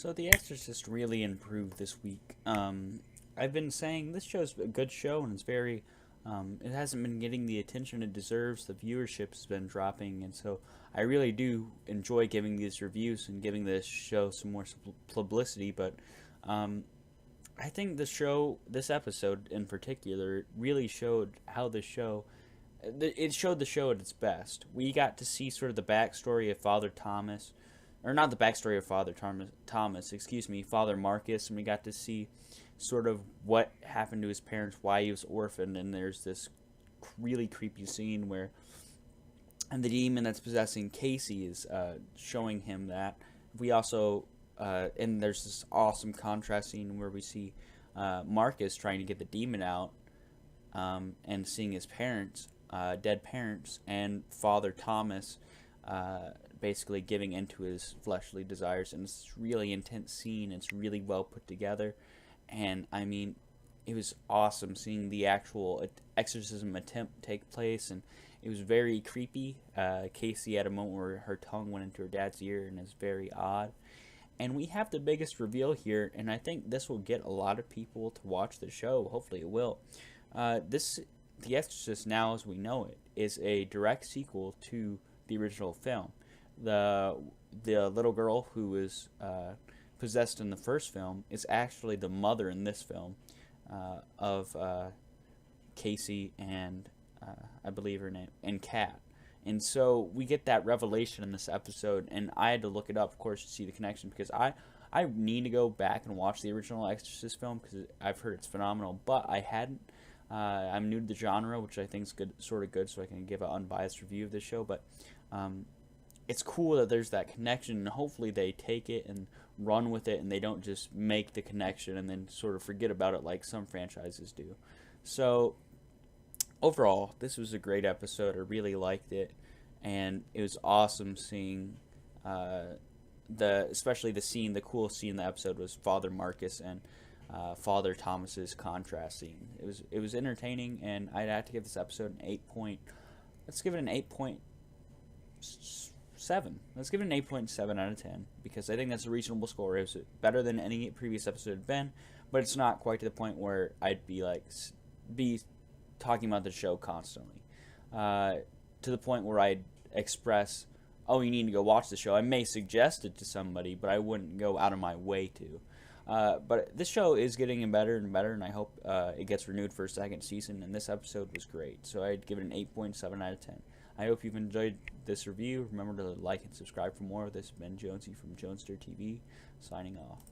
So The Exorcist really improved this week. I've been saying this show's a good show, and it's very. It hasn't been getting the attention it deserves. The viewership has been dropping, and so I really do enjoy giving these reviews and giving this show some more publicity. But um, I think this episode in particular, really showed how the show. It showed the show at its best. We got to see sort of the backstory of Father Thomas, or not the backstory of Thomas, excuse me, Father Marcus, and we got to see sort of what happened to his parents, why he was orphaned, and there's this really creepy scene where and the demon that's possessing Casey is showing him that. We also, and there's this awesome contrast scene where we see Marcus trying to get the demon out and seeing his parents, dead parents, and Father Thomas basically giving into his fleshly desires. And it's a really intense scene. It's really well put together. And I mean, it was awesome seeing the actual exorcism attempt take place, and it was very creepy. Casey had a moment where her tongue went into her dad's ear, and it's very odd. And we have the biggest reveal here, and I think this will get a lot of people to watch the show. Hopefully it will. The Exorcist, now as we know it, is a direct sequel to the original film. The little girl who was possessed in the first film is actually the mother in this film of Casey and I believe her name, and Kat. And so we get that revelation in this episode, and I had to look it up, of course, to see the connection, because I need to go back and watch the original Exorcist film because I've heard it's phenomenal, but I hadn't. I'm new to the genre, which I think is good, sort of good, so I can give an unbiased review of this show. But it's cool that there's that connection, and hopefully they take it and run with it, and they don't just make the connection and then sort of forget about it like some franchises do. So overall, this was a great episode. I really liked it, and it was awesome seeing especially the cool scene in the episode was Father Marcus and Father Thomas's contrast scene. It was entertaining, and I'd have to give this episode an 8. Let's give it an 8.7. Let's give it an 8.7 out of 10, because I think that's a reasonable score. It was better than any previous episode had been, but it's not quite to the point where I'd be talking about the show constantly. To the point where I'd express, oh, you need to go watch the show. I may suggest it to somebody, but I wouldn't go out of my way to. But this show is getting better and better, and I hope it gets renewed for a second season, and this episode was great. So I'd give it an 8.7 out of 10. I hope you've enjoyed this review. Remember to like and subscribe for more. This has been Jonesy from Jonester TV, signing off.